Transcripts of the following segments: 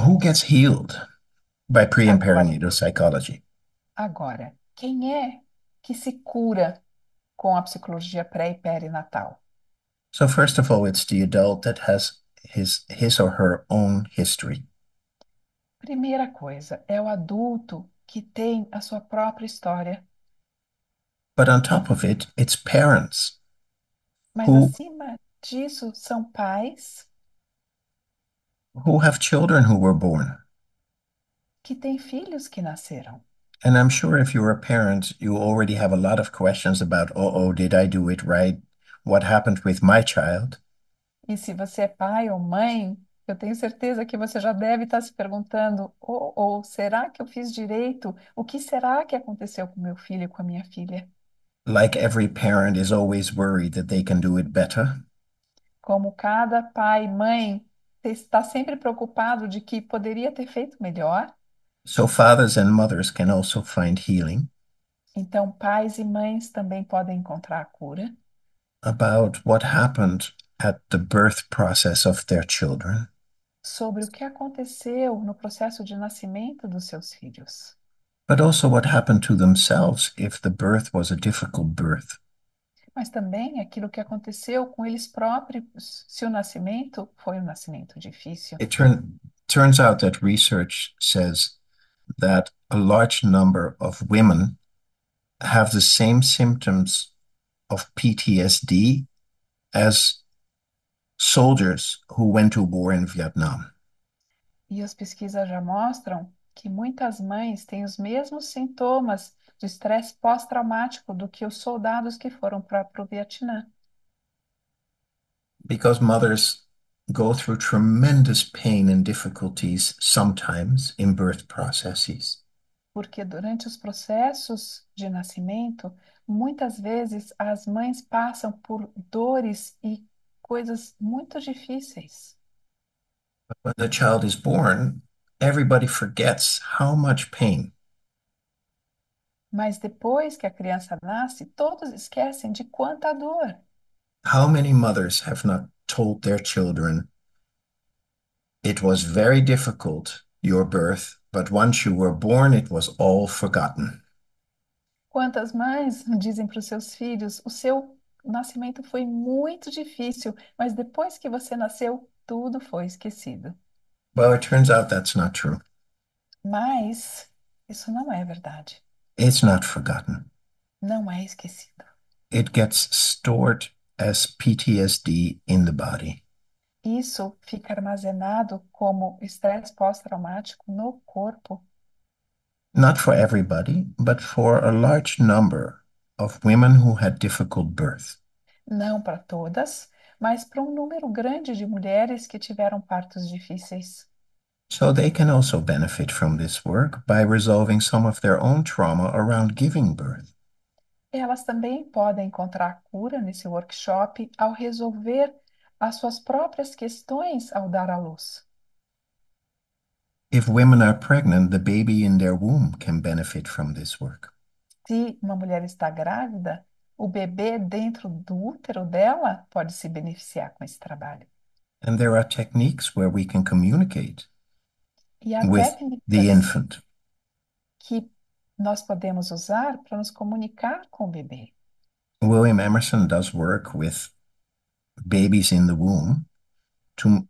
Who gets healed by pre and Agora, perinatal psychology? quem é que se cura com a psicologia pré e perinatal? So first of all, it's the adult that has his or her own history. Primeira coisa, é o adulto que tem a sua própria história, But on top of it, it's parents mas who acima disso são pais who have children who were born. que têm filhos que nasceram. And I'm sure if you're a parent, you already have a lot of questions about, oh, did I do it right? What happened with my child? E se você é pai ou mãe, eu tenho certeza que você já deve estar se perguntando: será que eu fiz direito? O que será que aconteceu com meu filho e com a minha filha? Like every parent is always worried that they can do it better. Como cada pai e mãe está sempre preocupado de que poderia ter feito melhor, So fathers and mothers can also find healing então pais e mães também podem encontrar a cura about what happened at the birth process of their children, sobre o que aconteceu no processo de nascimento dos seus filhos, but also what happened to themselves if the birth was a difficult birth. mas também aquilo que aconteceu com eles próprios, se o nascimento foi um nascimento difícil. Turns out that research says that a large number of women have the same symptoms of PTSD as soldiers who went to war in Vietnam. E as pesquisas já mostram que muitas mães têm os mesmos sintomas de estresse pós-traumático do que os soldados que foram para o Vietnã. Because mothers go through tremendous pain and difficulties sometimes in birth processes. Porque durante os processos de nascimento, muitas vezes as mães passam por dores e coisas muito difíceis. When the child is born, everybody forgets how much pain, Mas depois que a criança nasce, todos esquecem de quanta dor. how many mothers have not told their children, it was very difficult, your birth, but once you were born, it was all forgotten. Quantas mães dizem para os seus filhos: o seu nascimento foi muito difícil, mas depois que você nasceu, tudo foi esquecido. Well, it turns out that's not true. Mas isso não é verdade. It's not forgotten. Não é esquecido. It gets stored as PTSD in the body. Isso fica armazenado como estresse pós-traumático no corpo, Not for everybody, but for a large number of women who had difficult birth. não para todas, mas para um número grande de mulheres que tiveram partos difíceis. So they can also benefit from this work by resolving some of their own trauma around giving birth. Elas também podem encontrar cura nesse workshop ao resolver as suas próprias questões ao dar à luz. If women are pregnant, the baby in their womb can benefit from this work. Se uma mulher está grávida, o bebê dentro do útero dela pode se beneficiar com esse trabalho. And there are techniques where we can communicate E há with the técnicas infant. que nós podemos usar para nos comunicar com o bebê. William Emerson does work with babies in the womb to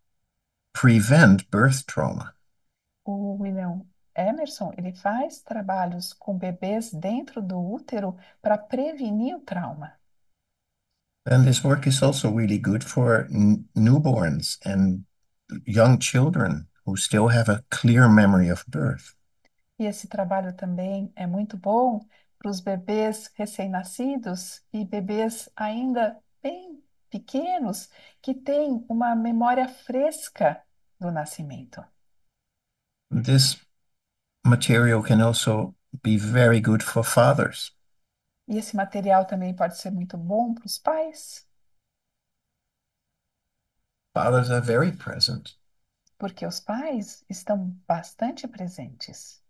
prevent birth trauma. O William Emerson, ele faz trabalhos com bebês dentro do útero para prevenir o trauma. And this work is also really good for newborns and young children who still have a clear memory of birth. E esse trabalho também é muito bom para os bebês recém-nascidos e bebês ainda bem pequenos que têm uma memória fresca do nascimento. This material can also be very good for fathers. E esse material também pode ser muito bom para os pais, Fathers are very present, porque os pais estão bastante presentes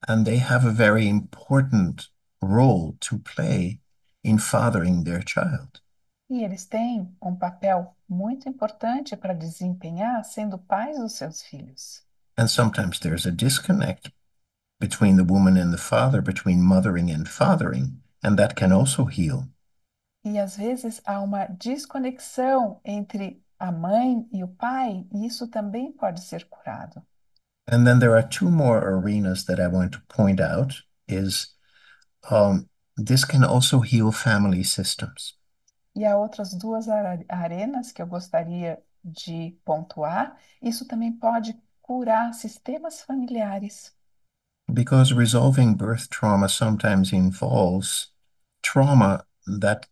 and they have a very important role to play in fathering their child. E eles têm um papel muito importante para desempenhar sendo pais dos seus filhos. And sometimes there's a disconnect between the woman and the father, between mothering and fathering, and that can also heal. E às vezes há uma desconexão entre a mãe e o pai, e isso também pode ser curado. And then there are two more arenas that I want to point out is this can also heal family systems E há outras duas arenas que eu gostaria de pontuar. Isso também pode curar sistemas familiares, because resolving birth trauma sometimes involves trauma that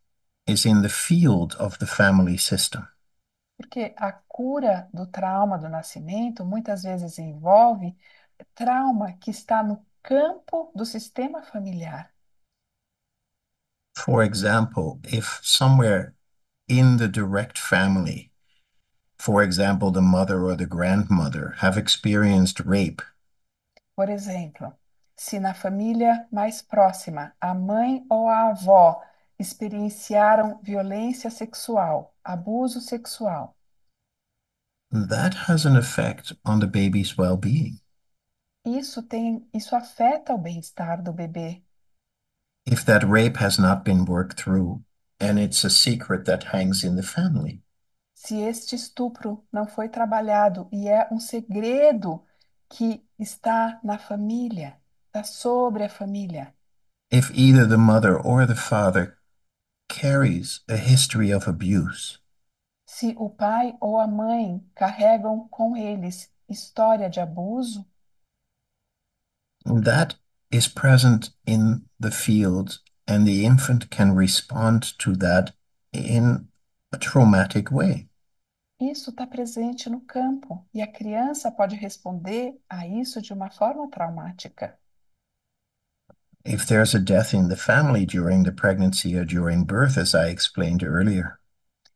is in the field of the family system. porque a cura do trauma do nascimento muitas vezes envolve trauma que está no campo do sistema familiar. For example, if somewhere in the direct family, for example, the mother or the grandmother have experienced rape, Por exemplo, se na família mais próxima a mãe ou a avó experienciaram violência sexual, abuso sexual, that has an effect on the baby's well-being. isso afeta o bem-estar do bebê. If that rape has not been worked through and it's a secret that hangs in the family, Se este estupro não foi trabalhado e é um segredo que está na família, está sobre a família, if either the mother or the father carries a history of abuse, se o pai ou a mãe carregam com eles história de abuso, that is present in the field, and the infant can respond to that in a traumatic way. isso está presente no campo e a criança pode responder a isso de uma forma traumática. If there's a death in the family during the pregnancy or during birth, as I explained earlier,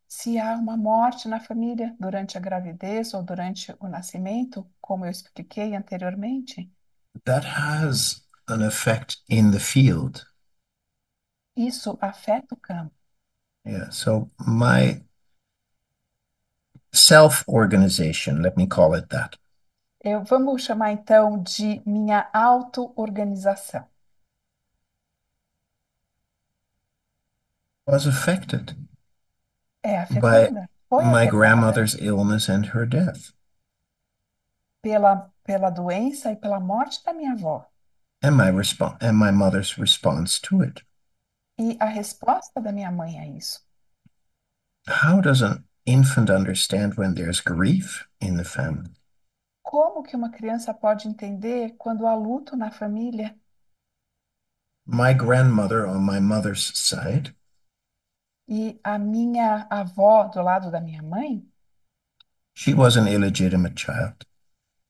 Se há uma morte na família durante a gravidez ou durante o nascimento, como eu expliquei anteriormente, that has an effect in the field. isso afeta o campo. Yeah, so my self-organization, let me call it that, Vamos chamar então de minha auto-organização. was affected É by afetada, foi my afetada grandmother's illness and her death. pela doença e pela morte da minha avó. And my mother's response to it. E a resposta da minha mãe a isso. How does an infant understand when there's grief in the family? Como que uma criança pode entender quando há luto na família? My grandmother on my mother's side, E a minha avó, do lado da minha mãe, she was an illegitimate child.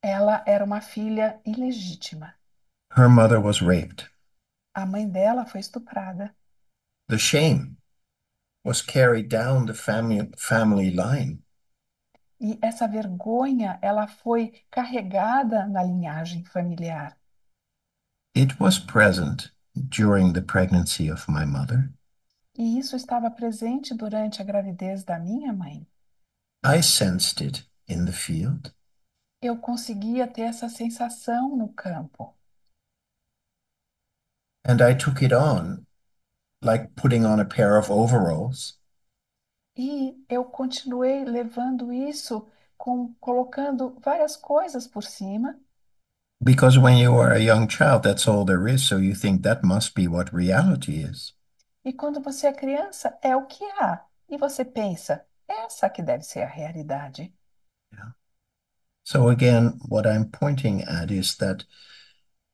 ela era uma filha ilegítima. Her mother was raped. A mãe dela foi estuprada. The shame was carried down the family line. E essa vergonha, ela foi carregada na linhagem familiar. It was present during the pregnancy of my mother. E isso estava presente durante a gravidez da minha mãe. I sensed it in the field. Eu conseguia ter essa sensação no campo. And I took it on like putting on a pair of overalls E eu continuei levando isso colocando várias coisas por cima. because when you are a young child, that's all there is. So you think that must be what reality is. E quando você é criança, é o que há. E você pensa, essa que deve ser a realidade. Yeah. So again, what I'm pointing at is that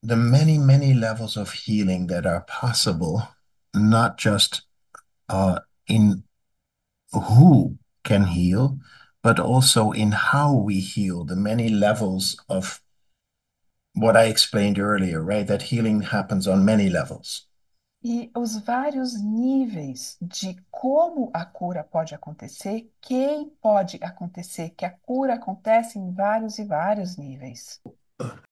the many, many levels of healing that are possible, not just in who can heal, but also in how we heal, the many levels of what I explained earlier, right? That healing happens on many levels. E os vários níveis de como a cura pode acontecer, quem pode acontecer, que a cura acontece em vários e vários níveis.